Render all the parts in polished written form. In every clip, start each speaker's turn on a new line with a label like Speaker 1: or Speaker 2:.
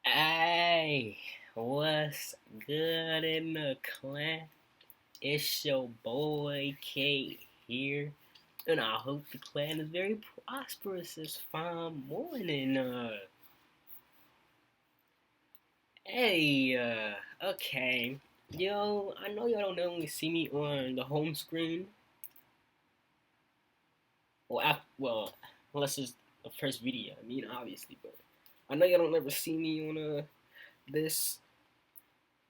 Speaker 1: Hey, what's good in the clan? It's your boy K here, and I hope the clan is very prosperous this fine morning. Okay, yo, I know y'all don't normally see me on the home screen. Well, unless it's the first video. I mean, obviously, but I know y'all don't ever see me on this.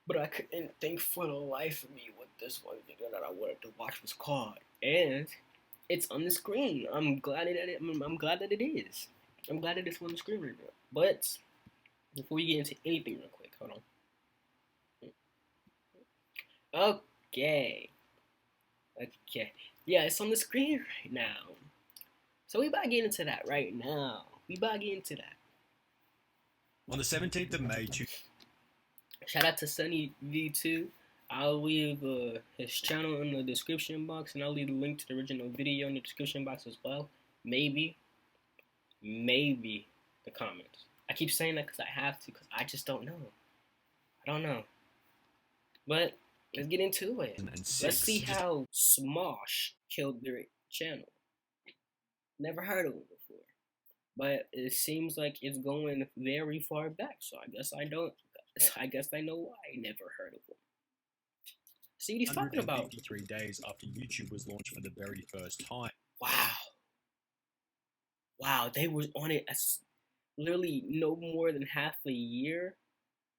Speaker 1: But I couldn't think for the life of me what this one video that I wanted to watch was called, and it's on the screen. I'm glad that it is. I'm glad that it's on the screen right now. But before we get into anything, real quick, hold on. Okay, yeah, it's on the screen right now. So we about to get into that right now.
Speaker 2: On the 17th of May,
Speaker 1: Shout out to Sunny V2. I'll leave his channel in the description box, and I'll leave the link to the original video in the description box as well. Maybe the comments. I keep saying that because I have to, because I just don't know. I don't know. But let's get into it. Let's see how SMOSH killed their channel. Never heard of him before. But it seems like it's going very far back, so I guess I know why I never heard of him. See what he's talking about.
Speaker 2: 153 days after YouTube was launched for the very first time.
Speaker 1: Wow, they were on it as literally no more than half a year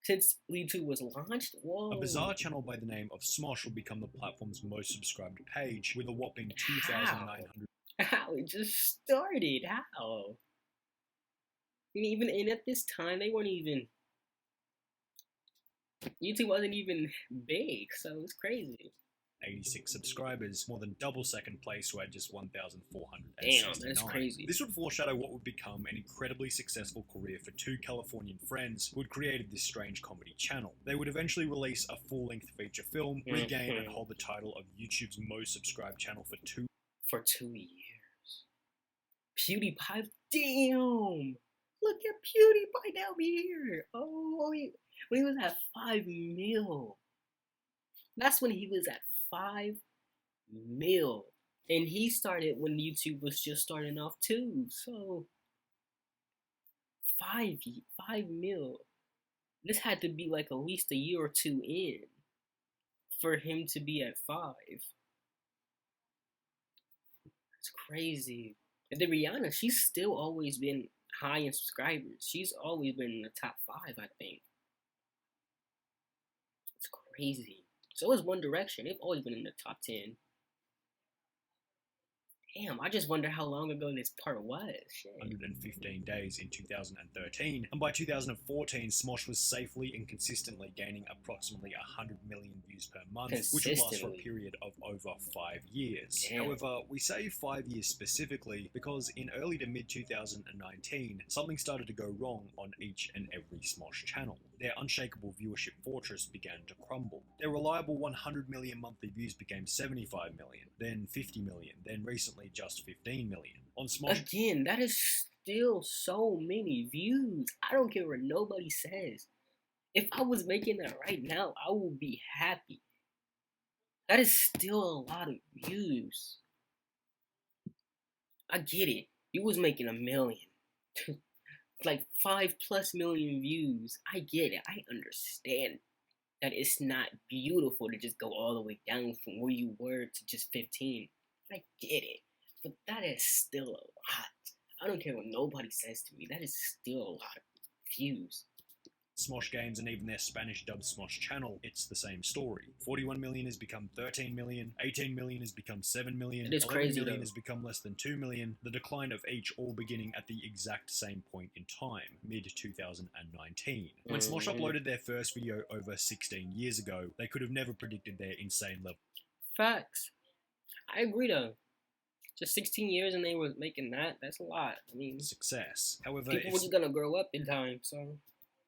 Speaker 1: since YouTube was launched. Whoa.
Speaker 2: A bizarre channel by the name of SMOSH will become the platform's most subscribed page with a whopping 2,900.
Speaker 1: How? It just started. How? And at this time, they weren't even. YouTube wasn't even big, so it's crazy.
Speaker 2: 86 subscribers, more than double second place, who had just 1,469.
Speaker 1: Damn, that's crazy.
Speaker 2: This would foreshadow what would become an incredibly successful career for two Californian friends who had created this strange comedy channel. They would eventually release a full-length feature film, regain and hold the title of YouTube's most subscribed channel for 2
Speaker 1: years. PewDiePie, damn! Look at PewDiePie down here! Oh, when he was at 5 mil. That's when he was at 5 mil. And he started when YouTube was just starting off too. So 5 mil. This had to be like at least a year or two in for him to be at 5. That's crazy. And then Rihanna, she's still always been high in subscribers. She's always been in the top 5, I think. It's crazy. So is One Direction. They've always been in the top 10. Damn, I just wonder how long ago this part was. Shit.
Speaker 2: 115 days in 2013, and by 2014, SMOSH was safely and consistently gaining approximately 100 million views per month, which would last for a period of over 5 years.
Speaker 1: Damn.
Speaker 2: However, we say 5 years specifically because in early to mid 2019, something started to go wrong on each and every SMOSH channel. Their unshakable viewership fortress began to crumble. Their reliable 100 million monthly views became 75 million, then 50 million, then recently just 15 million. On SMOSH,
Speaker 1: again, that is still so many views. I don't care what nobody says. If I was making that right now, I would be happy. That is still a lot of views. I get it. You was making 1 million. Like 5+ million views. I get it. I understand that it's not beautiful to just go all the way down from where you were to just 15. I get it. But that is still a lot. I don't care what nobody says to me. That is still a lot of views.
Speaker 2: SMOSH games and even their Spanish dubbed SMOSH channel, it's the same story. 41 million has become 13 million, 18 million has become 7 million, 11 million has become less than 2 million, the decline of each all beginning at the exact same point in time, mid-2019. When SMOSH uploaded their first video over 16 years ago, they could have never predicted their insane level.
Speaker 1: Facts. I agree though. Just 16 years and they were making that, that's a lot. I mean,
Speaker 2: success. However,
Speaker 1: people were just gonna grow up in time, so...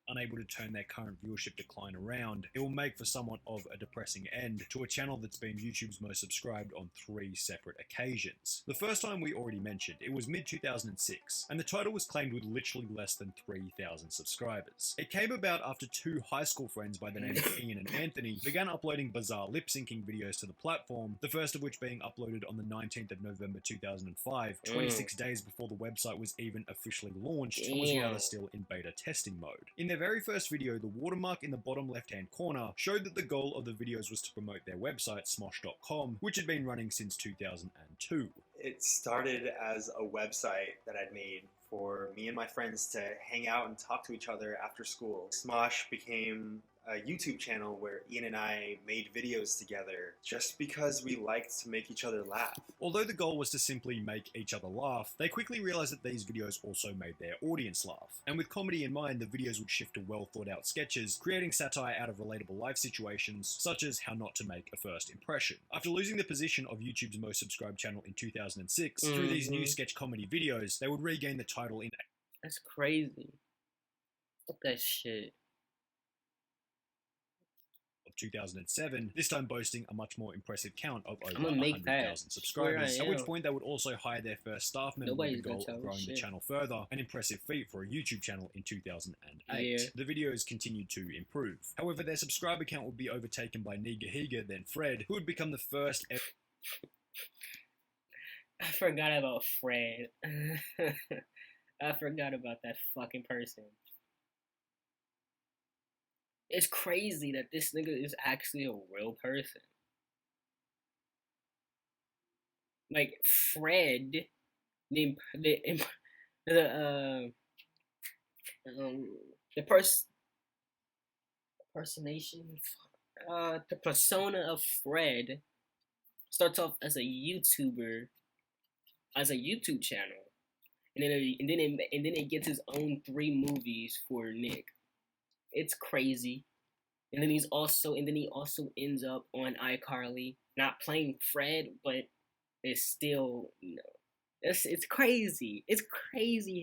Speaker 2: unable to turn their current viewership decline around, it will make for somewhat of a depressing end to a channel that's been YouTube's most subscribed on 3 separate occasions. The first time we already mentioned, it was mid-2006, and the title was claimed with literally less than 3,000 subscribers. It came about after 2 high school friends by the name of Ian and Anthony began uploading bizarre lip-syncing videos to the platform, the first of which being uploaded on the 19th of November 2005, 26 days before the website was even officially launched and was rather still in beta testing mode. In their very first video, the watermark in the bottom left-hand corner showed that the goal of the videos was to promote their website, SMOSH.com, which had been running since 2002.
Speaker 3: It started as a website that I'd made for me and my friends to hang out and talk to each other after school. SMOSH became a YouTube channel where Ian and I made videos together just because we liked to make each other laugh.
Speaker 2: Although the goal was to simply make each other laugh, they quickly realized that these videos also made their audience laugh. And with comedy in mind, the videos would shift to well thought out sketches, creating satire out of relatable life situations, such as how not to make a first impression. After losing the position of YouTube's most subscribed channel in 2006, through these new sketch comedy videos, they would regain the title in...
Speaker 1: That's crazy. Fuck that shit.
Speaker 2: 2007, this time boasting a much more impressive count of over 100,000 subscribers, at which point they would also hire their first staff member with the goal of growing the channel further, an impressive feat for a YouTube channel in 2008. The videos continued to improve. However, their subscriber count would be overtaken by Nigahiga, then Fred, who would become the first ever...
Speaker 1: I forgot about Fred. I forgot about that fucking person. It's crazy that this nigga is actually a real person. Like Fred, the persona of Fred starts off as a YouTuber, as a YouTube channel, and then it gets his own 3 movies for Nick. It's crazy. And then he also ends up on iCarly, not playing Fred, but it's still, you know, it's crazy. It's crazy.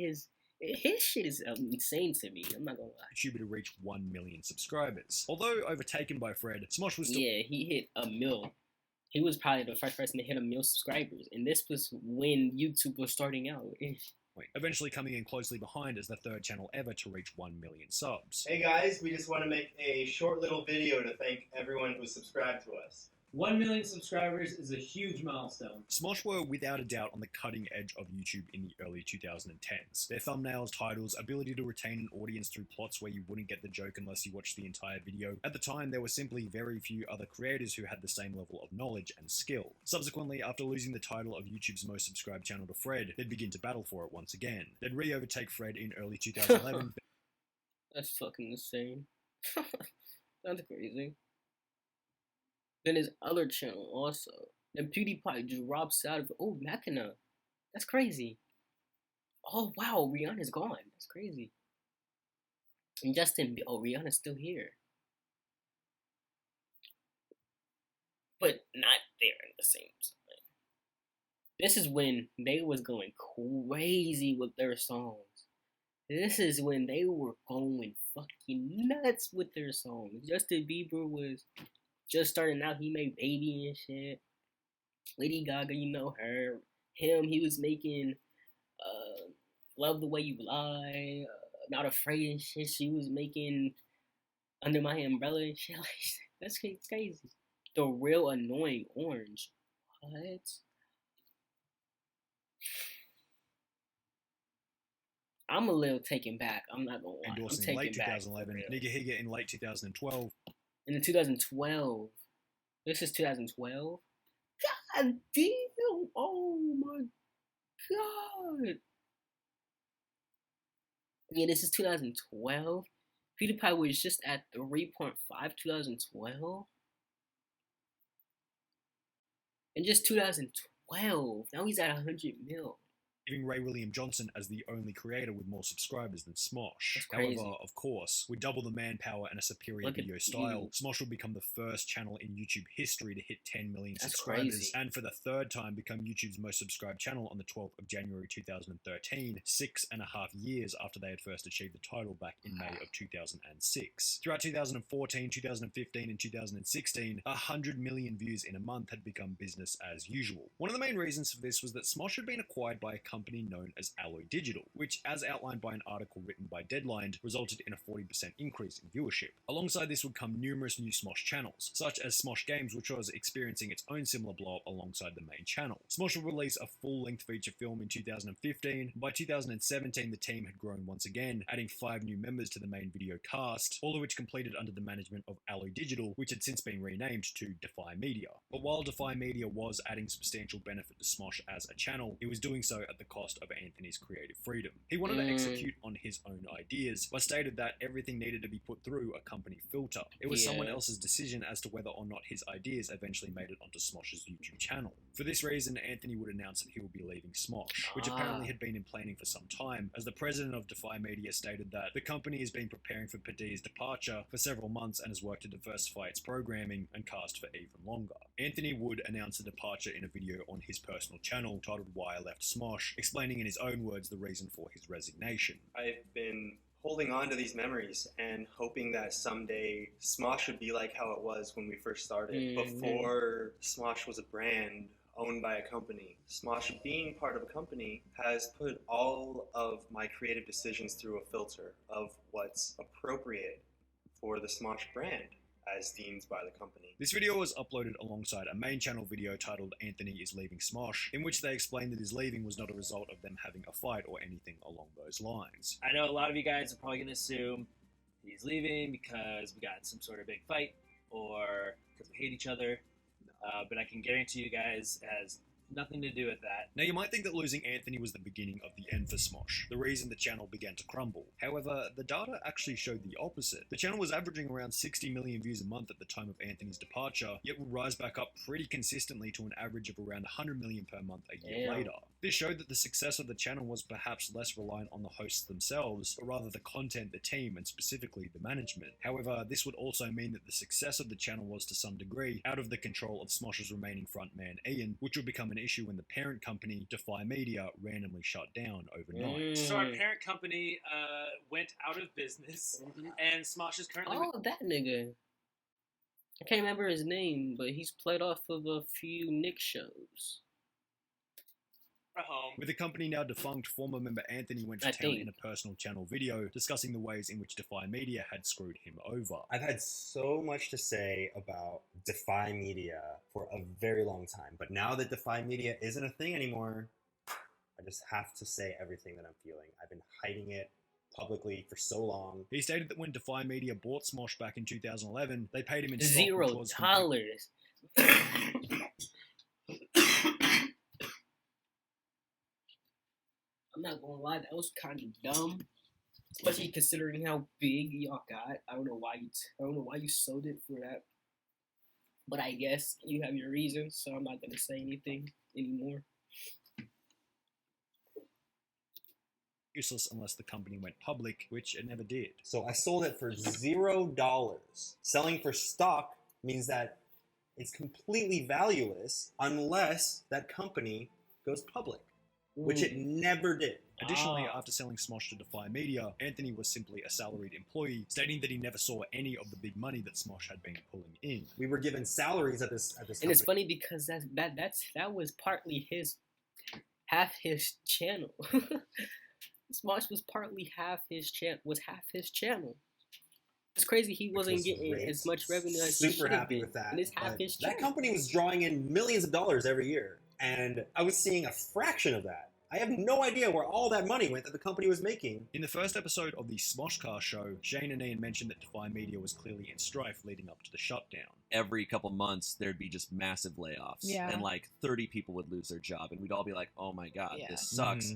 Speaker 1: His shit is insane to me. I'm not gonna lie.
Speaker 2: YouTuber to reach 1 million subscribers. Although overtaken by Fred, SMOSH was still...
Speaker 1: Yeah, he hit 1 mil. He was probably the first person to hit 1 mil subscribers, and this was when YouTube was starting out.
Speaker 2: Eventually coming in closely behind as the 3rd channel ever to reach 1 million subs.
Speaker 3: Hey guys, we just want to make a short little video to thank everyone who subscribed to us.
Speaker 4: 1 million subscribers is a huge milestone.
Speaker 2: SMOSH were without a doubt on the cutting edge of YouTube in the early 2010s. Their thumbnails, titles, ability to retain an audience through plots where you wouldn't get the joke unless you watched the entire video. At the time, there were simply very few other creators who had the same level of knowledge and skill. Subsequently, after losing the title of YouTube's most subscribed channel to Fred, they'd begin to battle for it once again. They'd re-overtake Fred in early 2011.
Speaker 1: That's fucking insane. That's crazy. Then his other channel also. Then PewDiePie drops out of... Oh, Machina. That's crazy. Oh, wow. Rihanna's gone. That's crazy. And Justin... Oh, Rihanna's still here. But not there in the same time. This is when they was going crazy with their songs. This is when they were going fucking nuts with their songs. Justin Bieber was... just starting out. He made Baby and shit. Lady Gaga, you know her. Him, he was making Love the Way You Lie, Not Afraid and shit. She was making Under My Umbrella and shit. Like, that's crazy. The Real Annoying Orange. What? I'm a little taken back. I'm not gonna lie.
Speaker 2: Endorsing in late 2011, Nigahiga in late 2012.
Speaker 1: In 2012. This is 2012? God damn! Oh my god! Yeah, this is 2012. PewDiePie was just at 3.5 2012. And just 2012. Now he's at 100 mil.
Speaker 2: giving Ray William Johnson as the only creator with more subscribers than SMOSH.
Speaker 1: That's crazy.
Speaker 2: However, of course, with double the manpower and a superior video style, SMOSH will become the first channel in YouTube history to hit 10 million subscribers, and for the third time become YouTube's most subscribed channel on the 12th of January 2013, 6.5 years after they had first achieved the title back in May of 2006. Throughout 2014, 2015, and 2016, 100 million views in a month had become business as usual. One of the main reasons for this was that SMOSH had been acquired by a company known as Alloy Digital, which, as outlined by an article written by Deadline, resulted in a 40% increase in viewership. Alongside this would come numerous new SMOSH channels, such as SMOSH Games, which was experiencing its own similar blow-up alongside the main channel. SMOSH will release a full-length feature film in 2015. By 2017, the team had grown once again, adding 5 new members to the main video cast, all of which completed under the management of Alloy Digital, which had since been renamed to Defy Media. But while Defy Media was adding substantial benefit to SMOSH as a channel, it was doing so at the cost of Anthony's creative freedom. He wanted to execute on his own ideas, but stated that everything needed to be put through a company filter. It was someone else's decision as to whether or not his ideas eventually made it onto SMOSH's YouTube channel. For this reason, Anthony would announce that he would be leaving SMOSH, which apparently had been in planning for some time, as the president of Defy Media stated that the company has been preparing for Padilla's departure for several months and has worked to diversify its programming and cast for even longer. Anthony would announce the departure in a video on his personal channel titled Why I Left SMOSH, explaining in his own words the reason for his resignation.
Speaker 3: I've been holding on to these memories and hoping that someday SMOSH would be like how it was when we first started, before SMOSH was a brand owned by a company. SMOSH, being part of a company, has put all of my creative decisions through a filter of what's appropriate for the SMOSH brand, as deemed by the company.
Speaker 2: This video was uploaded alongside a main channel video titled Anthony is Leaving SMOSH, in which they explained that his leaving was not a result of them having a fight or anything along those lines.
Speaker 5: I know a lot of you guys are probably going to assume he's leaving because we got some sort of big fight or because we hate each other, but I can guarantee you guys it has nothing to do with that.
Speaker 2: Now, you might think that losing Anthony was the beginning of the end for SMOSH, the reason the channel began to crumble. However, the data actually showed the opposite. The channel was averaging around 60 million views a month at the time of Anthony's departure, yet would rise back up pretty consistently to an average of around 100 million per month a year later. This showed that the success of the channel was perhaps less reliant on the hosts themselves, but rather the content, the team, and specifically the management. However, this would also mean that the success of the channel was to some degree out of the control of SMOSH's remaining frontman Ian, which would become an issue when the parent company, Defy Media, randomly shut down overnight.
Speaker 5: So our parent company went out of business, and SMOSH is currently...
Speaker 1: Oh, that nigga. I can't remember his name, but he's played off of a few Nick shows.
Speaker 2: With the company now defunct, former member Anthony went to town in a personal channel video discussing the ways in which Defy Media had screwed him over.
Speaker 6: I've had so much to say about Defy Media for a very long time, but now that Defy Media isn't a thing anymore, I just have to say everything that I'm feeling. I've been hiding it publicly for so long.
Speaker 2: He stated that when Defy Media bought SMOSH back in 2011, they paid him in
Speaker 1: $0. I'm not gonna lie, that was kind of dumb, especially considering how big y'all got. I don't know why you sold it for that, but I guess you have your reasons, so I'm not gonna say anything anymore.
Speaker 2: Useless unless the company went public, which it never did.
Speaker 6: So I sold it for $0. Selling for stock means that it's completely valueless unless that company goes public, which it never did.
Speaker 2: Additionally, after selling SMOSH to Defy Media, Anthony was simply a salaried employee, stating that he never saw any of the big money that SMOSH had been pulling in.
Speaker 6: We were given salaries at this company.
Speaker 1: And it's funny because that was partly half his channel. SMOSH was partly half his channel. It's crazy he wasn't getting as much revenue as he should have been.
Speaker 6: With that.
Speaker 1: And it's half his channel.
Speaker 6: That company was drawing in millions of dollars every year, and I was seeing a fraction of that. I have no idea where all that money went that the company was making.
Speaker 2: In the first episode of the SMOSHcast show, Shane and Ian mentioned that Defy Media was clearly in strife leading up to the shutdown.
Speaker 7: Every couple months, there'd be just massive layoffs, and like 30 people would lose their job, and we'd all be like, oh my god, this sucks.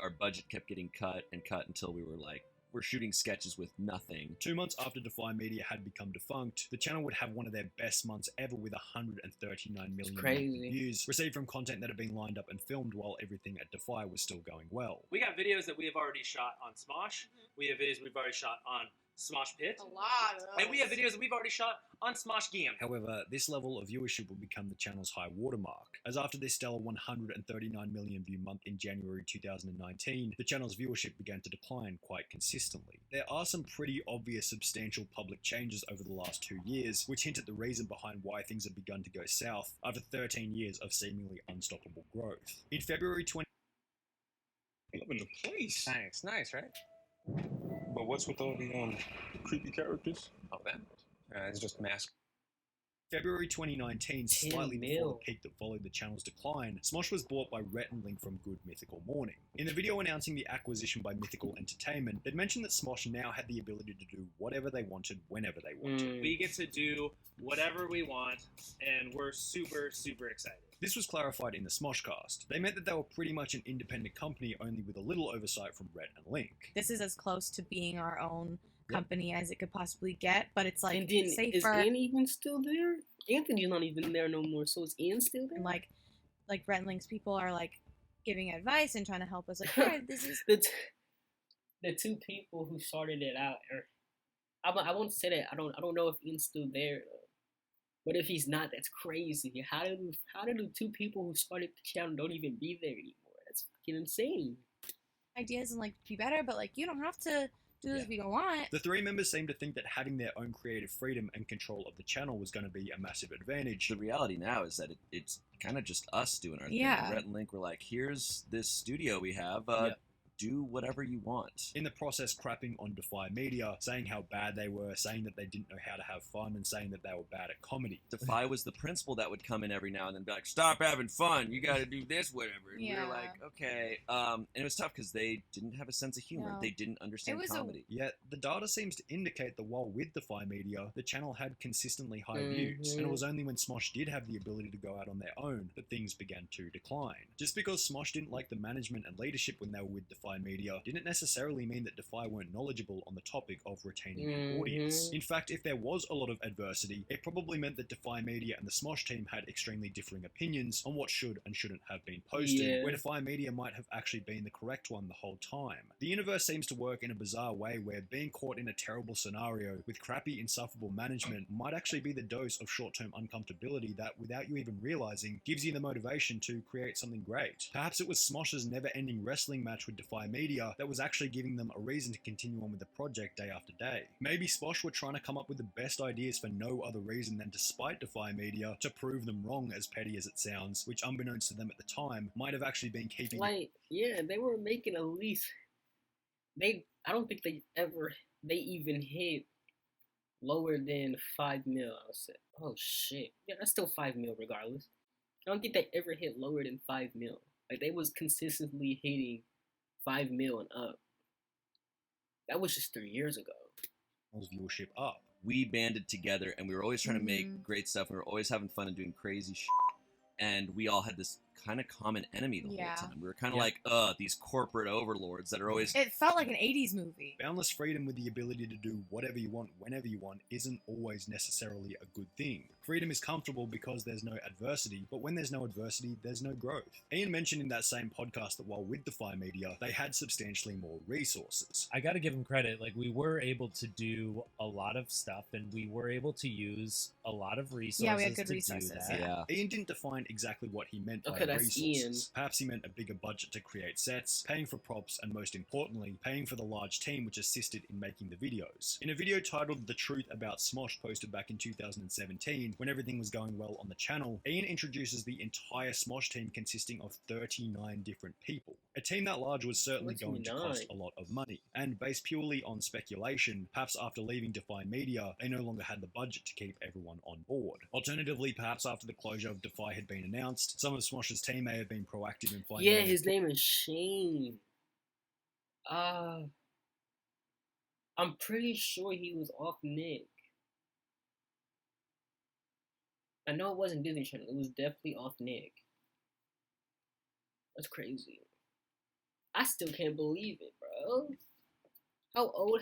Speaker 7: Our budget kept getting cut and cut until we were like, were shooting sketches with nothing.
Speaker 2: 2 months after Defy Media had become defunct, the channel would have one of their best months ever with 139 million views received from content that had been lined up and filmed while everything at Defy was still going well.
Speaker 5: We got videos that we have already shot on SMOSH. We have videos we've already shot on SMOSH Pit.
Speaker 8: A lot of those.
Speaker 5: And we have videos that we've already shot on SMOSH Game.
Speaker 2: However, this level of viewership would become the channel's high watermark, as after this stellar 139 million view month in January 2019, the channel's viewership began to decline quite consistently. There are some pretty obvious substantial public changes over the last 2 years, which hint at the reason behind why things have begun to go south after 13 years of seemingly unstoppable growth. In February 20...
Speaker 9: Loving the place.
Speaker 10: Thanks. Nice, right?
Speaker 9: But what's with all the creepy characters?
Speaker 10: Oh, that. It's just mask.
Speaker 2: February 2019, slightly before the peak that followed the channel's decline, SMOSH was bought by Rhett and Link from Good Mythical Morning. In the video announcing the acquisition by Mythical Entertainment, they'd mentioned that SMOSH now had the ability to do whatever they wanted, whenever they wanted.
Speaker 5: We get to do whatever we want, and we're super, super excited.
Speaker 2: This was clarified in the SMOSHcast. They meant that they were pretty much an independent company, only with a little oversight from Rhett and Link.
Speaker 8: This is as close to being our own company as it could possibly get, but it's like
Speaker 1: and then,
Speaker 8: safer.
Speaker 1: Is Ian even still there? Anthony's not even there no more, so is Ian still there?
Speaker 8: And like Rhett and Link's people are like giving advice and trying to help us. Like, yeah, this is
Speaker 1: the two people who started it out. I won't say that. I don't know if Ian's still there. But if he's not, that's crazy. How did the two people who started the channel don't even be there anymore? That's fucking insane.
Speaker 8: Ideas and like be better, but like you don't have to do this if you don't want.
Speaker 2: The three members seem to think that having their own creative freedom and control of the channel was going to be a massive advantage.
Speaker 7: The reality now is that it's kind of just us doing our thing. Rhett and Link were like, here's this studio we have. Do whatever you want.
Speaker 2: In the process, crapping on Defy Media, saying how bad they were, saying that they didn't know how to have fun, and saying that they were bad at comedy.
Speaker 7: Defy was the principal that would come in every now and then and be like, stop having fun, you gotta do this, whatever. And we were like, okay. And it was tough because they didn't have a sense of humor. They didn't understand comedy.
Speaker 2: Yet, the data seems to indicate that while with Defy Media, the channel had consistently high views. And it was only when SMOSH did have the ability to go out on their own that things began to decline. Just because SMOSH didn't like the management and leadership when they were with Defy Media didn't necessarily mean that Defy weren't knowledgeable on the topic of retaining an audience. In fact, if there was a lot of adversity, it probably meant that Defy Media and the SMOSH team had extremely differing opinions on what should and shouldn't have been posted, where Defy Media might have actually been the correct one the whole time. The universe seems to work in a bizarre way where being caught in a terrible scenario with crappy, insufferable management might actually be the dose of short-term uncomfortability that, without you even realizing, gives you the motivation to create something great. Perhaps it was SMOSH's never-ending wrestling match with Defy Media that was actually giving them a reason to continue on with the project day after day. Maybe SMOSH were trying to come up with the best ideas for no other reason than to spite Defy Media, to prove them wrong, as petty as it sounds, which unbeknownst to them at the time, might have actually been keeping...
Speaker 1: they were making at least... I don't think they even hit lower than 5 mil, I would say. Oh shit. Yeah, that's still 5 mil regardless. I don't think they ever hit lower than 5 mil. Like, they was consistently hitting 5 mil and up. That was just 3 years ago.
Speaker 2: Viewership up.
Speaker 7: We banded together and we were always trying to make great stuff. We were always having fun and doing crazy shit. And we all had this kind of common enemy the whole time. We were kind of like, these corporate overlords that are always...
Speaker 8: It felt like an 80s movie.
Speaker 2: Boundless freedom with the ability to do whatever you want, whenever you want, isn't always necessarily a good thing. Freedom is comfortable because there's no adversity, but when there's no adversity, there's no growth. Ian mentioned in that same podcast that while with Defy Media, they had substantially more resources.
Speaker 11: I gotta give him credit, like we were able to do a lot of stuff and we were able to use a lot of resources.
Speaker 8: Yeah, we had good resources.
Speaker 2: Ian didn't define exactly what he meant by resources. Ian. Perhaps he meant a bigger budget to create sets, paying for props, and most importantly, paying for the large team which assisted in making the videos. In a video titled The Truth About SMOSH posted back in 2017, when everything was going well on the channel, Ian introduces the entire SMOSH team consisting of 39 different people. A team that large was certainly going to cost a lot of money, and based purely on speculation, perhaps after leaving Defy Media, they no longer had the budget to keep everyone on board. Alternatively, perhaps after the closure of Defy had been announced, some of SMOSH's team may have been proactive in finding...
Speaker 1: Yeah, his name is Shane. I'm pretty sure he was off Nick. I know it wasn't Disney Channel. It was definitely off Nick. That's crazy. I still can't believe it, bro.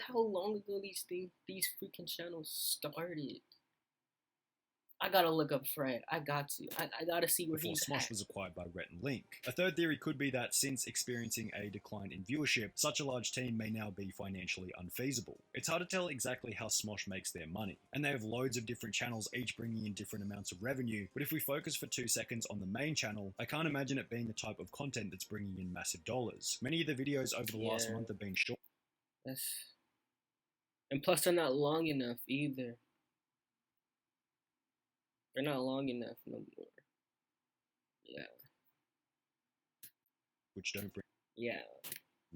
Speaker 1: how long ago these freaking channels started? I gotta look up Fred. I got to. I gotta see where
Speaker 2: before
Speaker 1: he's
Speaker 2: SMOSH
Speaker 1: at.
Speaker 2: was acquired by Rhett and Link. A third theory could be that since experiencing a decline in viewership, such a large team may now be financially unfeasible. It's hard to tell exactly how SMOSH makes their money, and they have loads of different channels each bringing in different amounts of revenue, but if we focus for 2 seconds on the main channel, I can't imagine it being the type of content that's bringing in massive dollars. Many of the videos over the last month have been short.
Speaker 1: And plus they're not long enough either. They're not long enough no more. Yeah.
Speaker 2: Which don't bring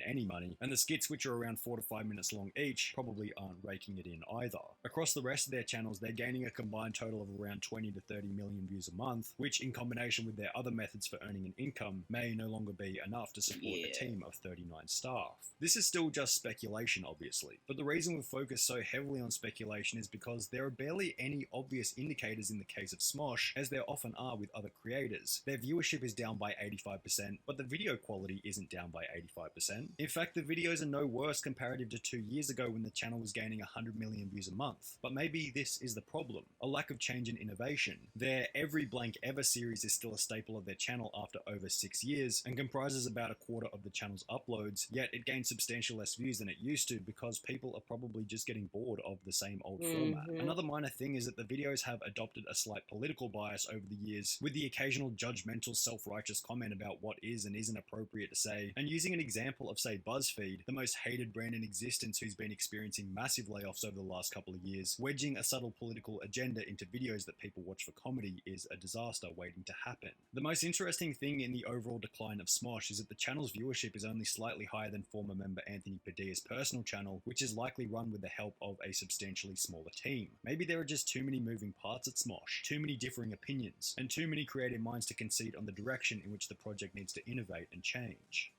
Speaker 1: any
Speaker 2: money, and the skits, which are around 4 to 5 minutes long each, probably aren't raking it in either. Across the rest of their channels, they're gaining a combined total of around 20 to 30 million views a month, which in combination with their other methods for earning an income may no longer be enough to support a team of 39 staff. This is still just speculation, obviously, but the reason we focus so heavily on speculation is because there are barely any obvious indicators in the case of SMOSH, as there often are with other creators. Their viewership is down by 85%, but the video quality isn't down by 85%. In fact, the videos are no worse comparative to 2 years ago when the channel was gaining 100 million views a month. But maybe this is the problem, a lack of change and innovation. Their Every Blank Ever series is still a staple of their channel after over 6 years, and comprises about a quarter of the channel's uploads, yet it gains substantially less views than it used to because people are probably just getting bored of the same old format. Another minor thing is that the videos have adopted a slight political bias over the years, with the occasional judgmental self-righteous comment about what is and isn't appropriate to say, and using an example of, say, BuzzFeed, the most hated brand in existence who's been experiencing massive layoffs over the last couple of years. Wedging a subtle political agenda into videos that people watch for comedy is a disaster waiting to happen. The most interesting thing in the overall decline of SMOSH is that the channel's viewership is only slightly higher than former member Anthony Padilla's personal channel, which is likely run with the help of a substantially smaller team. Maybe there are just too many moving parts at SMOSH, too many differing opinions, and too many creative minds to concede on the direction in which the project needs to innovate and change.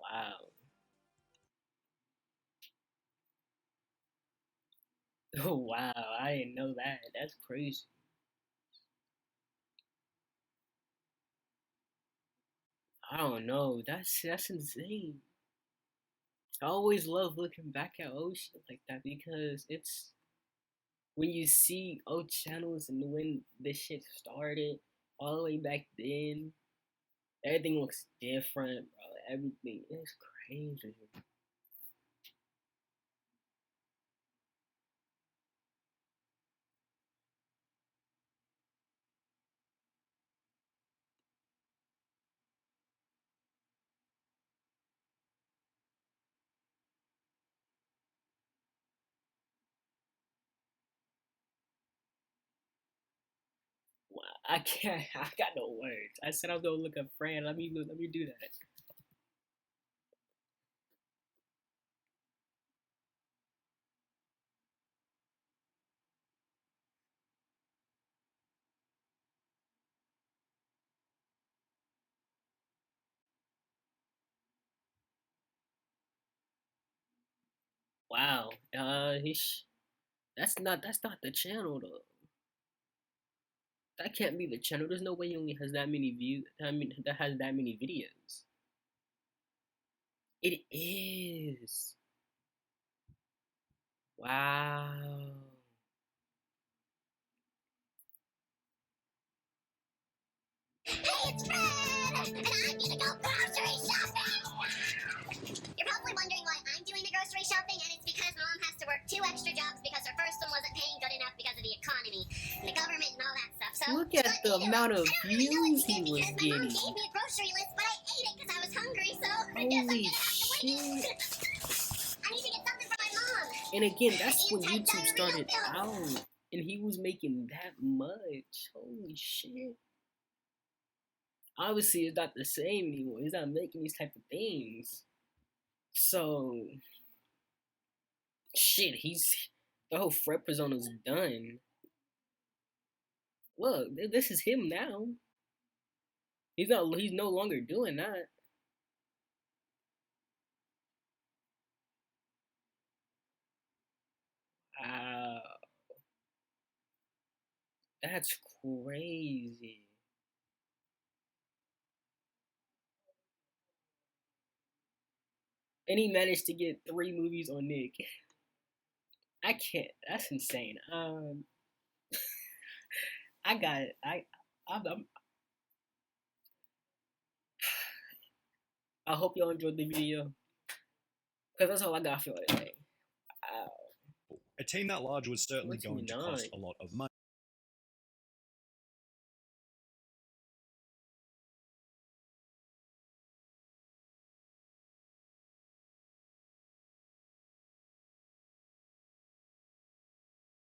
Speaker 1: Wow. Oh wow, I didn't know that. That's crazy. I don't know. That's insane. I always love looking back at old shit like that because it's when you see old channels and when this shit started all the way back then, everything looks different, bro. Everything is crazy. I can't. I got no words. I said I was gonna look up Fran. Let me do that. Wow. That's not the channel though. That can't be the channel. There's no way he only has that many views. I mean, that has that many videos. It is. Wow.
Speaker 12: Hey, it's Fred! And I'm gonna go grocery shopping! You're probably wondering why I'm doing the grocery shopping, and it's because Mom has to work 2 extra jobs because her first one wasn't paying good enough because of the economy, the government, and all that stuff. So
Speaker 1: look at the amount of views he was getting.
Speaker 12: My mom gave me a grocery list, but I ate it because I was hungry, so I guess I'm gonna have to wait. I need to get something for my mom.
Speaker 1: And again, that's when YouTube started out, and he was making that much. Holy shit. Obviously, it's not the same anymore. He's not making these type of things. So, shit, the whole Fred persona's done. Look, this is him now. He's no longer doing that. Wow. That's crazy. And he managed to get 3 movies on Nick. I can't. That's insane. I got it. I hope y'all enjoyed the video. Because that's all I got for today.
Speaker 2: A team that large was certainly going to cost a lot of money.